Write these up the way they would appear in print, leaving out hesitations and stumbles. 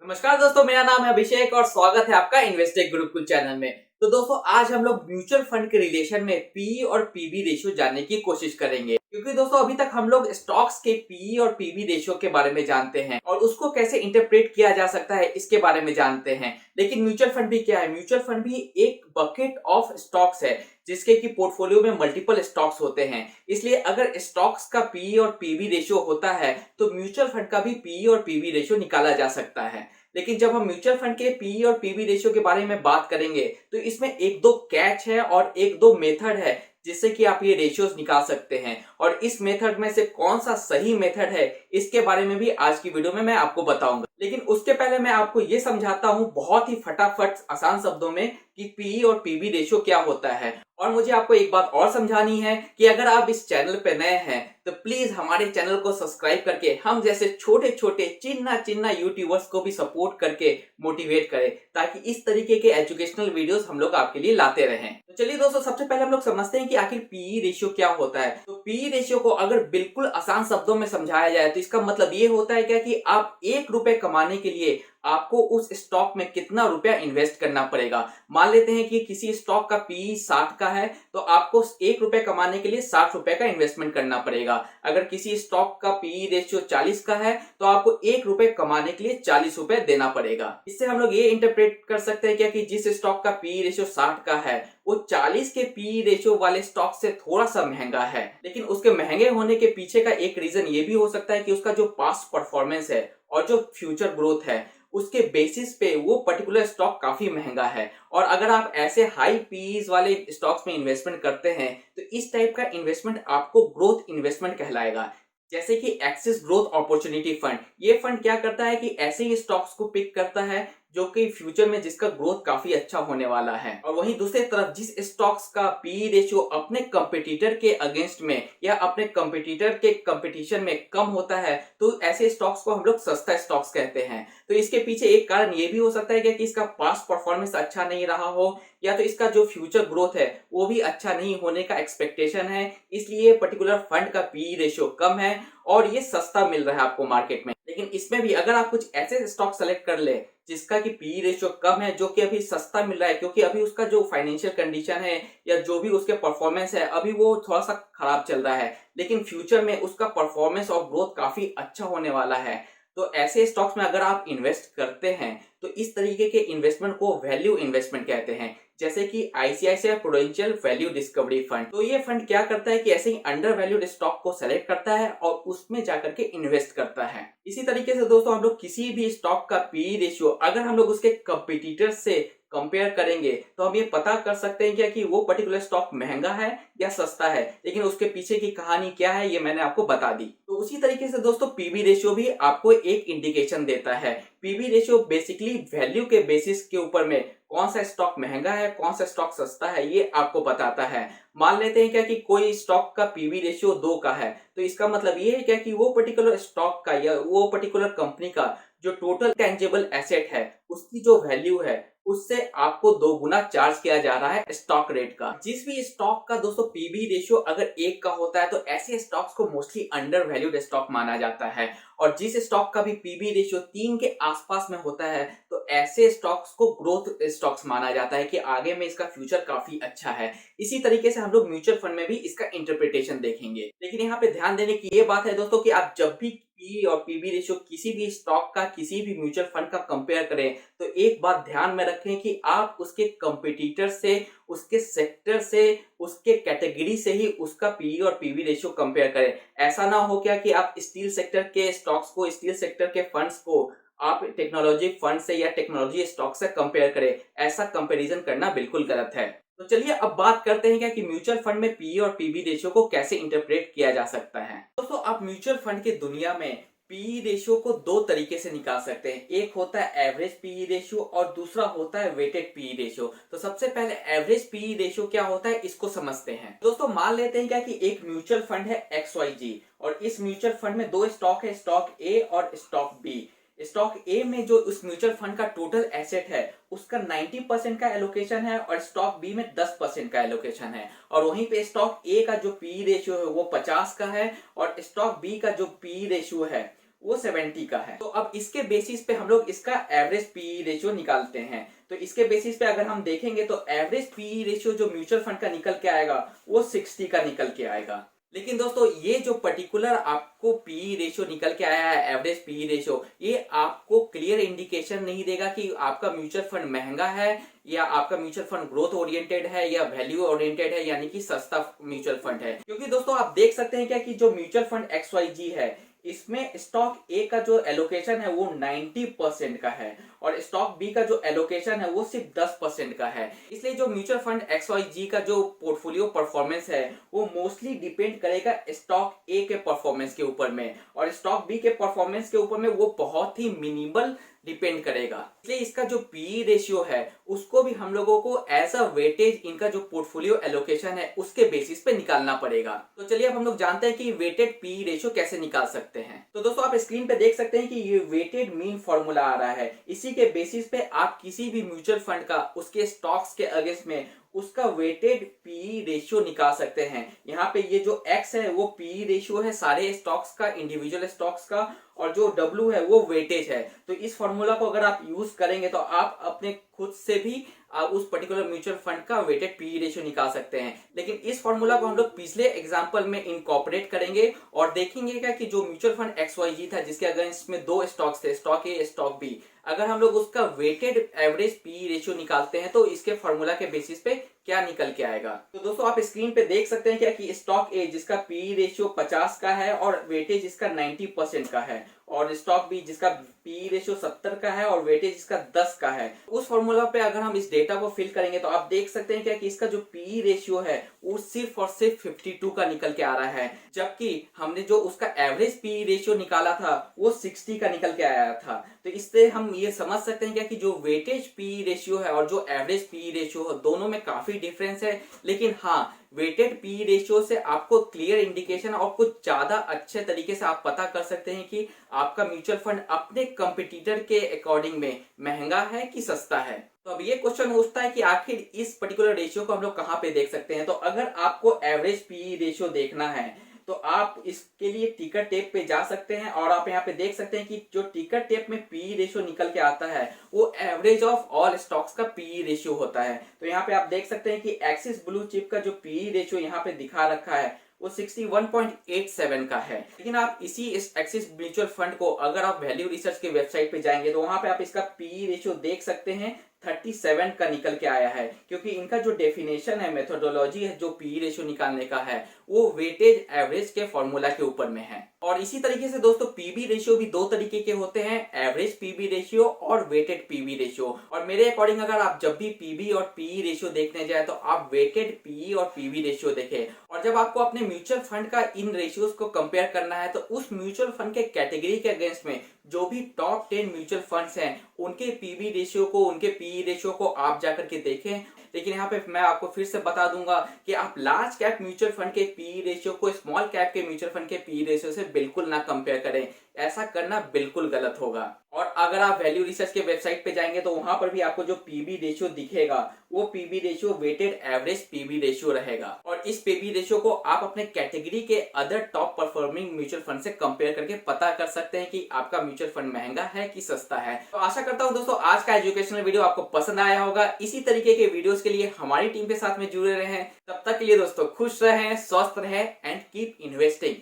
नमस्कार दोस्तों, मेरा नाम है अभिषेक और स्वागत है आपका इन्वेस्टेक गुरुकुल चैनल में। तो दोस्तों, आज हम लोग म्यूचुअल फंड के रिलेशन में पी और पीबी रेशियो जानने की कोशिश करेंगे, क्योंकि दोस्तों अभी तक हम लोग स्टॉक्स के पी और पीबी रेशियो के बारे में जानते हैं और उसको कैसे इंटरप्रेट किया जा सकता है इसके बारे में जानते हैं। लेकिन म्यूचुअल फंड भी क्या है? म्यूचुअल फंड भी एक बकेट ऑफ स्टॉक्स है जिसके की पोर्टफोलियो में मल्टीपल स्टॉक्स होते हैं। इसलिए अगर स्टॉक्स का पी और पीबी रेशियो होता है तो म्यूचुअल फंड का भी पी और पीबी रेशियो निकाला जा सकता है। लेकिन जब हम म्यूचुअल फंड के पी और पीबी रेशियो के बारे में बात करेंगे तो इसमें एक दो कैच है और एक दो मेथड है जिससे कि आप ये रेशियोज निकाल सकते हैं। और इस मेथड में से कौन सा सही मेथड है इसके बारे में भी आज की वीडियो में मैं आपको बताऊंगा। लेकिन उसके पहले मैं आपको ये समझाता हूं बहुत ही फटाफट आसान शब्दों में कि पी और पीबी रेशियो क्या होता है। और मुझे आपको एक बात और समझानी है कि अगर आप इस चैनल पे नए हैं तो प्लीज हमारे चैनल को सब्सक्राइब करके हम जैसे छोटे छोटे चिन्ना चिन्ना यूट्यूबर्स को भी सपोर्ट करके मोटिवेट करें, ताकि इस तरीके के एजुकेशनल वीडियोस हम लोग आपके लिए लाते रहें। तो चलिए दोस्तों, सबसे पहले हम लोग समझते हैं कि आखिर पी रेशियो क्या होता है। तो पी रेशियो को अगर बिल्कुल आसान शब्दों में समझाया जाए तो इसका मतलब ये होता है क्या कि आप 1 रुपए कमाने के लिए आपको उस स्टॉक में कितना रुपया इन्वेस्ट करना पड़ेगा। मान लेते हैं कि किसी स्टॉक का पी 60 का है तो आपको 1 रुपए कमाने के लिए 60 रुपए का इन्वेस्टमेंट करना पड़ेगा। अगर किसी स्टॉक का पी रेशियो 40 का है तो आपको 1 रुपए कमाने के लिए 40 रुपए देना पड़ेगा। इससे हम लोग ये इंटरप्रेट कर सकते हैं क्या कि जिस स्टॉक का पी रेशियो 60 का है वो 40 के पी रेशियो वाले स्टॉक से थोड़ा सा महंगा है। लेकिन उसके महंगे होने के पीछे का एक रीजन ये भी हो सकता है कि उसका जो पास्ट परफॉर्मेंस है और जो फ्यूचर ग्रोथ है उसके बेसिस पे वो पर्टिकुलर स्टॉक काफी महंगा है। और अगर आप ऐसे हाई पीज वाले स्टॉक्स में इन्वेस्टमेंट करते हैं तो इस टाइप का इन्वेस्टमेंट आपको ग्रोथ इन्वेस्टमेंट कहलाएगा। जैसे कि एक्सिस ग्रोथ अपॉर्चुनिटी फंड, ये फंड क्या करता है कि ऐसे ही स्टॉक्स को पिक करता है जो कि फ्यूचर में जिसका ग्रोथ काफी अच्छा होने वाला है। और वहीं दूसरी तरफ जिस स्टॉक्स का पी रेशियो अपने कंपटीटर के अगेंस्ट में या अपने कंपटीटर के कंपटीशन में कम होता है तो ऐसे स्टॉक्स को हम लोग सस्ता स्टॉक्स कहते हैं। तो इसके पीछे एक कारण ये भी हो सकता है कि इसका पास्ट परफॉर्मेंस अच्छा नहीं रहा हो या तो इसका जो फ्यूचर ग्रोथ है वो भी अच्छा नहीं होने का एक्सपेक्टेशन है, इसलिए पर्टिकुलर फंड का पी रेशियो कम है और ये सस्ता मिल रहा है आपको मार्केट में। लेकिन इसमें भी अगर आप कुछ ऐसे स्टॉक सेलेक्ट कर ले जिसका कि पी रेशियो कम है, जो कि अभी सस्ता मिल रहा है क्योंकि अभी उसका जो फाइनेंशियल कंडीशन है या जो भी उसके परफॉर्मेंस है अभी वो थोड़ा सा खराब चल रहा है, लेकिन फ्यूचर में उसका परफॉर्मेंस और ग्रोथ काफी अच्छा होने वाला है, तो ऐसे स्टॉक्स में अगर आप इन्वेस्ट करते हैं तो इस तरीके के इन्वेस्टमेंट को वैल्यू इन्वेस्टमेंट कहते हैं। जैसे कि ICICI prudential value discovery fund, तो ये फंड क्या करता है कि ऐसे ही अंडर वैल्यूड स्टॉक को सेलेक्ट करता है और उसमें जाकर के इन्वेस्ट करता है। इसी तरीके से दोस्तों हम लोग किसी भी स्टॉक का पी रेशियो अगर हम लोग उसके कंपटीटर से कंपेयर करेंगे तो हम ये पता कर सकते हैं क्या कि वो पर्टिकुलर स्टॉक महंगा है या सस्ता है, लेकिन उसके पीछे की कहानी क्या है ये मैंने आपको बता दी। तो उसी तरीके से दोस्तों पीबी रेशियो भी आपको एक इंडिकेशन देता है। पीबी रेशियो बेसिकली वैल्यू के बेसिस के ऊपर में कौन सा स्टॉक महंगा है कौन सा स्टॉक सस्ता है ये आपको बताता है। मान लेते हैं क्या कि कोई स्टॉक का पीबी रेशियो 2 का है तो इसका मतलब ये है क्या कि वो पर्टिकुलर स्टॉक का या वो पर्टिकुलर कंपनी का जो टोटल टेंजिबल एसेट है उसकी जो वैल्यू है उससे आपको 2 गुना चार्ज किया जा रहा है स्टॉक रेट का। जिस भी स्टॉक का दोस्तों पीबी रेशियो अगर 1 का होता है तो ऐसे स्टॉक्स को मोस्टली अंडर वैल्यूड स्टॉक माना जाता है, और जिस स्टॉक का भी पीबी रेशियो 3 के आसपास में होता है तो ऐसे स्टॉक्स को ग्रोथ स्टॉक्स माना जाता है कि आगे में इसका फ्यूचर काफी अच्छा है। इसी तरीके से हम लोग म्यूचुअल फंड में भी इसका इंटरप्रिटेशन देखेंगे। लेकिन यहाँ पे ध्यान देने की ये बात है दोस्तों कि आप जब भी पी और पीबी रेशियो किसी भी स्टॉक का किसी भी म्यूचुअल फंड का कंपेयर करें तो एक बात ध्यान में रखें कि आप उसके कंपटीटर से, उसके सेक्टर से, उसके कैटेगरी से ही उसका पी और पीबी रेशियो कंपेयर करें। ऐसा ना हो क्या कि आप स्टील सेक्टर के स्टॉक्स को, स्टील सेक्टर के फंड्स को आप टेक्नोलॉजी फंड से या टेक्नोलॉजी स्टॉक से कंपेयर करें। ऐसा कंपैरिजन करना बिल्कुल गलत है। तो चलिए अब बात करते हैं क्या कि म्यूचुअल फंड में पी और पीबी रेशियो को कैसे इंटरप्रेट किया जा सकता है। दोस्तों आप म्यूचुअल फंड की दुनिया में पी रेशियो को 2 तरीके से निकाल सकते हैं। एक होता है एवरेज पी रेशियो और दूसरा होता है वेटेड पी रेशियो। तो सबसे पहले एवरेज पी रेशियो क्या होता है इसको समझते हैं। दोस्तों मान लेते हैं क्या कि एक म्यूचुअल फंड है XYG और इस म्यूचुअल फंड में 2 स्टॉक है, स्टॉक ए और स्टॉक बी। स्टॉक ए में जो उस म्यूचुअल फंड का टोटल एसेट है उसका 90% का एलोकेशन है और स्टॉक बी में 10% का एलोकेशन है। और वहीं पे स्टॉक ए का जो पी रेशियो है वो 50 का है और स्टॉक बी का जो पी रेशियो है वो 70 का है। तो अब इसके बेसिस पे हम लोग इसका एवरेज पीई रेशियो निकालते हैं। तो इसके बेसिस पे अगर हम देखेंगे तो एवरेज पीई रेशियो जो म्यूचुअल फंड का निकल के आएगा वो 60 का निकल के आएगा। लेकिन दोस्तों ये जो पर्टिकुलर आपको पीई रेशियो निकल के आया है, एवरेज पीई रेशियो, ये आपको क्लियर इंडिकेशन नहीं देगा कि आपका म्यूचुअल फंड महंगा है या आपका म्यूचुअल फंड ग्रोथ ओरिएंटेड है या वैल्यू ओरिएंटेड है, यानी कि सस्ता म्यूचुअल फंड है। क्योंकि दोस्तों आप देख सकते हैं क्या कि जो म्यूचुअल फंड XYZ है, इसमें स्टॉक ए का जो एलोकेशन है वो 90% का है और स्टॉक बी का जो एलोकेशन है वो सिर्फ 10% का है। इसलिए जो म्यूचुअल फंड XYZ का जो पोर्टफोलियो परफॉर्मेंस है वो मोस्टली डिपेंड करेगा स्टॉक ए के परफॉर्मेंस के ऊपर में, और स्टॉक बी के परफॉर्मेंस के ऊपर में वो बहुत ही मिनिमल डिपेंड करेगा। इसलिए इसका जो पीई रेशियो है उसको भी हम लोगों को एज अ वेटेज इनका जो पोर्टफोलियो एलोकेशन है उसके बेसिस पे निकालना पड़ेगा। तो चलिए अब हम लोग जानते हैं कि वेटेड पीई रेशियो कैसे निकाल सकते हैं। तो दोस्तों आप स्क्रीन पे देख सकते हैं कि ये वेटेड मीन फॉर्मूला आ रहा है। इसी के बेसिस पे आप किसी भी म्यूचुअल फंड का उसके स्टॉक्स के अगेंस्ट में उसका वेटेड पीई रेशियो निकाल सकते हैं। यहाँ पे ये जो एक्स है वो पीई रेशियो है सारे स्टॉक्स का, इंडिविजुअल स्टॉक्स का, और जो डब्ल्यू है वो वेटेज है। तो इस फॉर्मूला को अगर आप यूज करेंगे तो आप अपने खुद से भी उस पर्टिकुलर म्यूचुअल फंड का वेटेड पीई रेशियो निकाल सकते हैं। लेकिन इस फॉर्मूला को हम लोग पिछले एग्जांपल में इनकॉर्पोरेट करेंगे और देखेंगे क्या कि जो म्यूचुअल फंड XYZ था जिसके अगेंस्ट में दो स्टॉक्स थे, स्टॉक ए स्टॉक बी, अगर हम लोग उसका वेटेड एवरेज पीई रेशियो निकालते हैं तो इसके फॉर्मूला के बेसिस पे क्या निकल के आएगा। तो दोस्तों आप स्क्रीन पे देख सकते हैं क्या कि स्टॉक ए जिसका पीई रेशियो 50 का है और वेटेज इसका 90% का है, और स्टॉक बी जिसका पीई रेशियो 70 का है और वेटेज इसका 10 का है। उस फॉर्मूला पे अगर हम इस डेटा को फिल करेंगे तो आप देख सकते हैं क्या कि इसका जो पीई रेशियो है वो सिर्फ और सिर्फ 52 का निकल के आ रहा है, जबकि हमने जो उसका एवरेज पीई रेशियो निकाला था वो 60 का निकल के आया था। तो इससे हम ये समझ सकते हैं क्या कि जो वेटेज पीई रेशियो है और जो एवरेज पीई रेशियो है दोनों में काफी डिफरेंस है। लेकिन हाँ, वेटेड पीई रेशियो से आपको क्लियर इंडिकेशन और कुछ ज्यादा अच्छे तरीके से आप पता कर सकते हैं कि आपका म्यूचुअल फंड अपने कंपटीटर के अकॉर्डिंग में महंगा है कि सस्ता है। तो अब ये क्वेश्चन उठता है कि आखिर इस पर्टिकुलर रेशियो को हम लोग कहाँ पे देख सकते हैं। तो अगर आपको एवरेज पीई रेशियो देखना है तो आप इसके लिए टिकर टेप पे जा सकते हैं और आप यहाँ पे देख सकते हैं कि जो टिकर टेप में पीई रेशियो निकल के आता है वो एवरेज ऑफ ऑल स्टॉक्स का पीई रेशियो होता है। तो यहाँ पे आप देख सकते हैं कि एक्सिस ब्लू चिप का जो पीई रेशियो यहाँ पे दिखा रखा है वो 61.87 का है। लेकिन आप इसी इस एक्सिस म्यूचुअल फंड को अगर आप वैल्यू रिसर्च के वेबसाइट पे जाएंगे तो वहां पे आप इसका पीई रेशियो देख सकते हैं 37 का निकल के आया है, क्योंकि इनका जो डेफिनेशन है, मेथोडोलॉजी है जो पीई रेशियो निकालने का है वो वेटेज एवरेज के फॉर्मूला के ऊपर में है। और इसी तरीके से दोस्तों पीबी रेशियो भी दो तरीके के होते हैं, एवरेज पीबी रेशियो और वेटेड पीबी रेशियो। और मेरे अकॉर्डिंग अगर आप जब भी पीबी और पीई रेशियो देखने जाए तो आप वेटेड पीई और पीबी रेशियो देखें। और जब आपको अपने म्यूचुअल फंड का इन रेशियोज को कंपेयर करना है तो उस म्यूचुअल फंड के कैटेगरी के अगेंस्ट में जो भी टॉप 10 म्यूचुअल फंड्स हैं उनके पीबी रेशियो को, उनके पीई रेशियो को आप जाकर के देखें। लेकिन यहाँ पे मैं आपको फिर से बता दूंगा कि आप लार्ज कैप म्यूचुअल फंड के पीई रेशियो को स्मॉल कैप के म्यूचुअल फंड के पीई रेशियो से बिल्कुल ना कंपेयर करें, ऐसा करना बिल्कुल गलत होगा। और अगर आप वैल्यू रिसर्च के वेबसाइट पे जाएंगे तो वहां पर भी आपको जो पीबी रेशियो दिखेगा वो PB ratio weighted average PB ratio रहेगा। और इस पीबी रेशियो को आप अपने कैटेगरी के other top performing mutual fund से कंपेयर करके पता कर सकते हैं कि आपका म्यूचुअल फंड महंगा है कि सस्ता है। तो आशा करता हूं दोस्तों आज का एजुकेशनल वीडियो आपको पसंद आया होगा। इसी तरीके के वीडियोस के लिए हमारी टीम के साथ में जुड़े रहें। तब तक के लिए दोस्तों खुश रहें, स्वस्थ रहें एंड कीप इन्वेस्टिंग।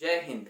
जय हिंद।